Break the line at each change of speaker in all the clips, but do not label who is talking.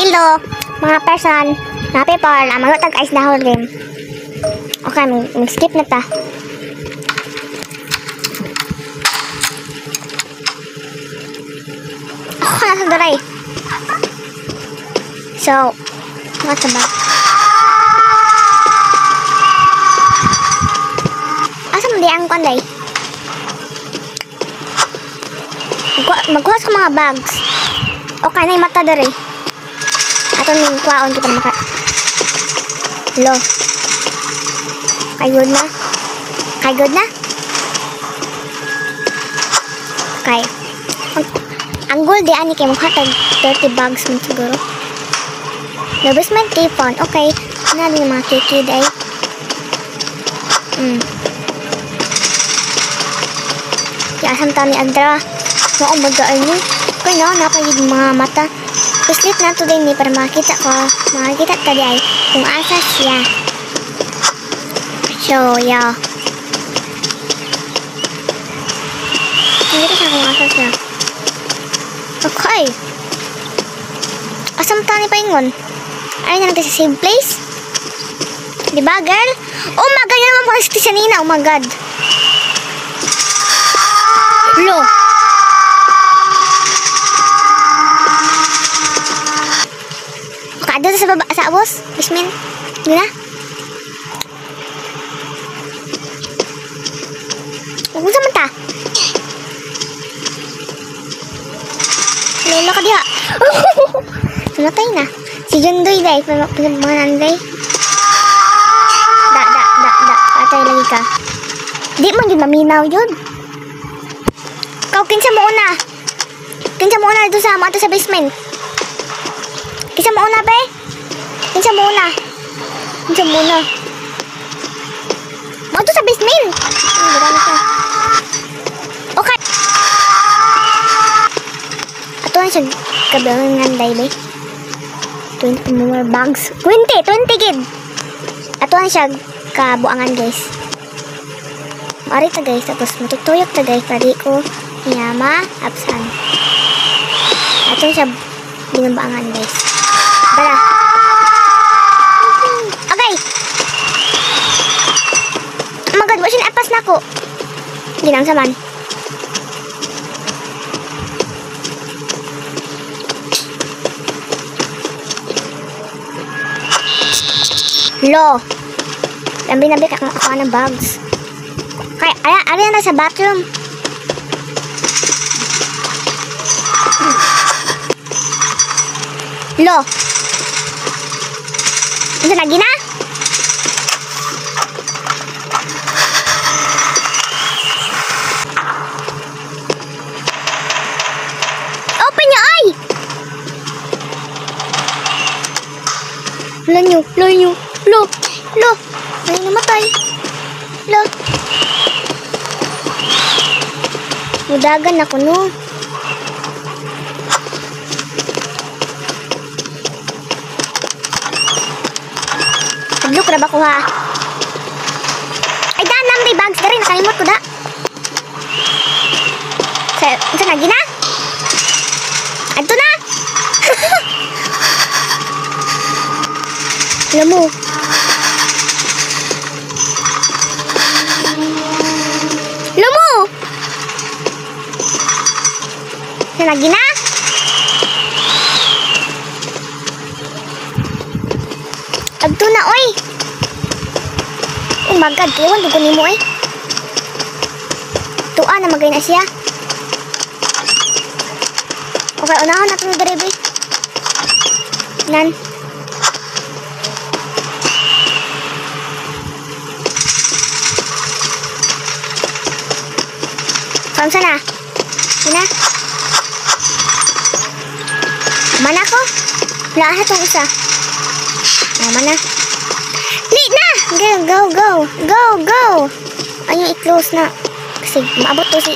Hello, mga person, mga people, magutag ice dahol game. Okay, mag-skip na ta. Ako na sa daray. So, what's about? Asa mo di ang kanday? Magkuhas ko mga bags. Okay na yung mata daray. Ato ning kwaon kita maka. Lo. Kay good na. Kay good na. Kay. Ang goal di ani kay mukha tag 30 bags man siguro. Labas man tipon. Okay. Na din mga kiki day. Asam tani Andra. Mao magaan niyo. Kaya na napayid mga mata. Puslit na to din ni para makita ko. Makikita ka di ay kung asa siya. So, yeah. Makikita siya kung asa siya. Okay. Asam tani pa ingon. Ay na natin sa same place. Diba, girl? Oh my God, yan naman pala si Nina. Oh my God. Lo. Ada sa baba sa boss, Bismin. Gina. Huwag sa mata. Lolo ka diha. Namatay na. Si Jundoy day, mga nanday. Da. Patay lagi ka. Di man yun maminaw yun. Kau kinsa mo una. Kinsa mo una dito sa mga sa basement. Kinsa mo una, be? Kinsa mo una? Kinsa mo una? Mo to sa basement. Okay. Ato na siya kabilangan day, be. 20 more bags. 20 gid. Ato na siya kabuangan, guys. Mari ta, guys. Tapos matutuyok ta, guys. Pari ko niyama absan. Ato na siya binabangan, guys. Tara. Okay. Oh my God, wala siya apas na ako. Ginang saman. Lo. Lambi ka ako ng bags. Kaya, ari na sa bathroom. Lo. Ito lagi na? Open your eye! Lo. Ay, namatay. Lo. Mudagan ako, no? Look na ba ko ha? Ay, danam may bags na rin. Nakalimot ko da. Saan lagi na? Adto na? Alam mo. Saan lagi na? Adto na, oy. Oh my God, ewan, dugunin mo, eh. Tuan na magay na siya. Okay, unahan natin yung derive. Nan. Kamsa na? Sina? Mana ko? Lahat itong isa. Mana? Late na! Go! Ayun, i-close na. Kasi maabot to si...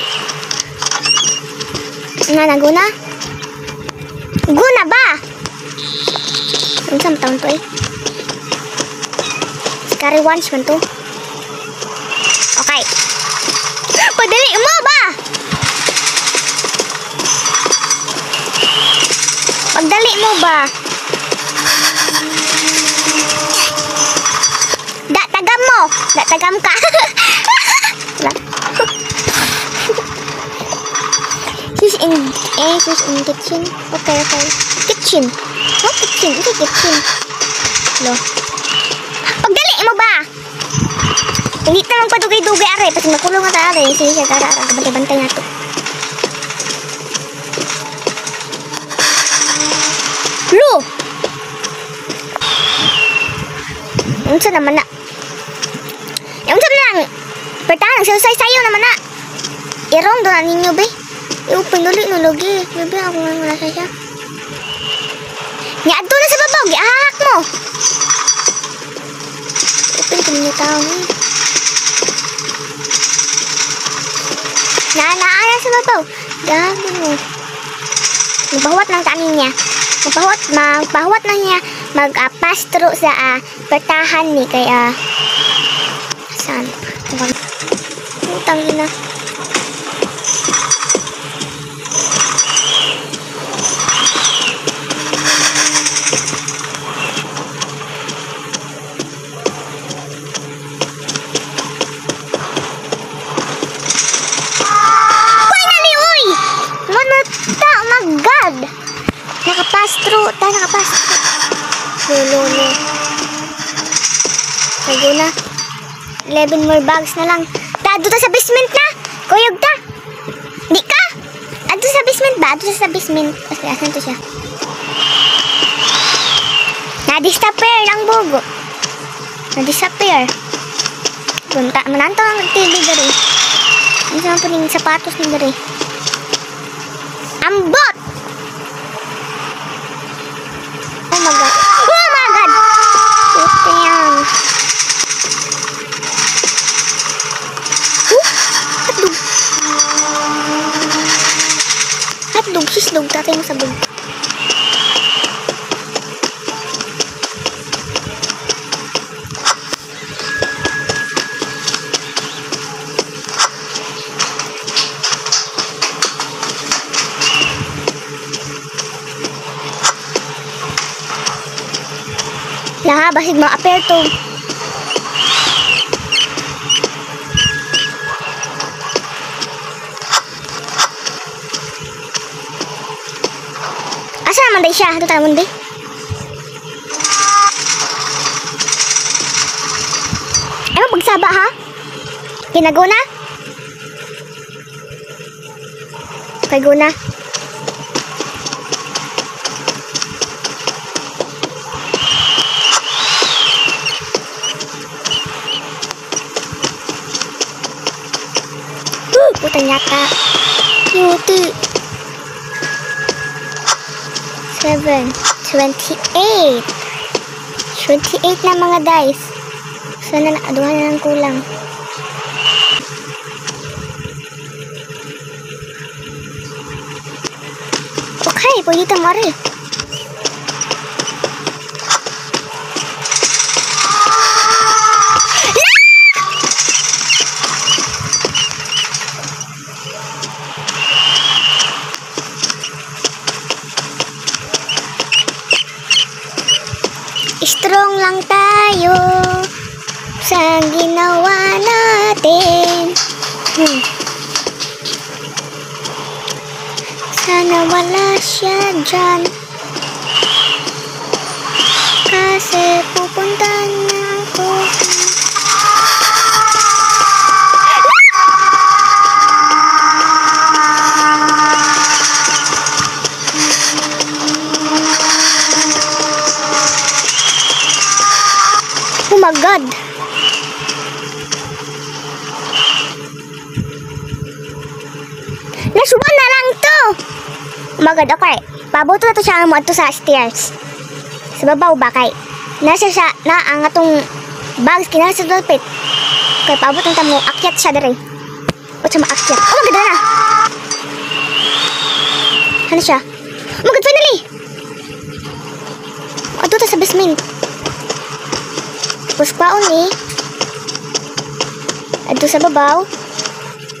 Naguna? Guna ba? Ang isang taon to, eh. Scary ones man to. Okay. Padali mo ba? Pagdali mo ba? Da, tagam mo. Da, tagam ka. She's in kitchen. Okay. Kitchen. What kitchen? Ito kitchen. Lo. Pagdali mo ba? Hindi naman padugay-dugay are. Pati makulong nga ta are. Sige siya tara. Bantay-bantay na to. Lo! Unsa naman na? Unsa naman na? Pertahan, sayo naman na. Irong doon na ninyo, be. Iupin ulit nulugi. Bebe, ako nga wala siya. Niadto na sa babaw. Giahak mo. Iupin ko ninyo tao. Naana sa babaw. Gagawin mo. Magpahuwat ng kanin niya. Magpahuwat na niya. Mag-pass through sa pertahan ni. Kaya, saan? Utang ina. Nakapass through. Lolo. Tago na. 11 more bags na lang. Ado ta sa basement na. Kuyog ta. Di ka. Ado sa basement ba? Ado sa basement. Asan to siya? Na-disappear lang bugo. Na-disappear. Punta. Mananto ang TV dari. Ano sa mga sapatos ni dari? Ambot! Oh my god. Puti yan. Hotdog. Sislog. Tatay mo sabog. Laha, basig mga aperto. Asa naman day siya? Ito naman day. Ay, mapagsaba ha? Ginaguna? Kaguna? Putang yata. Cutie. 7. 28. 28 na mga dice. Sana na, aduhan na lang kulang. Okay, pwede tamari. Strong lang tayo sa ginawa natin. Sana wala siya dyan, kasi pupunta na ako. Oh my god. Nasuban na lang to. Oh my god, okay. Pabuto na to siya mo ato sa stairs. Sa babaw ba kay nasa siya na ang atong bags kinasa sa dulpit. Kay paabot na mo akyat siya dire. O siya maakyat. Oh my god na. Ano siya? Oh my god, finally. Ato ta sa basement. Tapos paon eh. Ato sa babaw.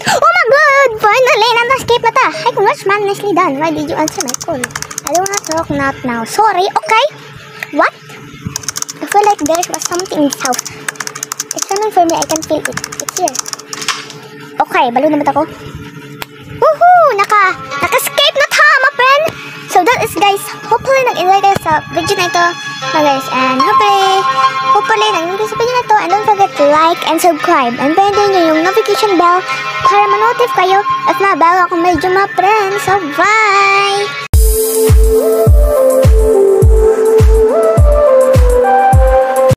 Oh my god! Finally! Na-escape na ta! Hi, congrats man! Nicely done. Why did you answer my call? I don't wanna talk, not now. Sorry, okay? What? feel like there was something south. It's coming for me. I can feel it. It's here. Okay, balo naman ako. Woohoo! Naka-escape na ta, my friend! So that is, guys, hopefully nag-enjoy kayo sa video na ito. No, guys, and hopefully nag-enjoy sa video na ito. And don't forget to like and subscribe. And pindutin nyo yung notification bell para ma-notify kayo at na bago akong medyo, my friend. So, bye!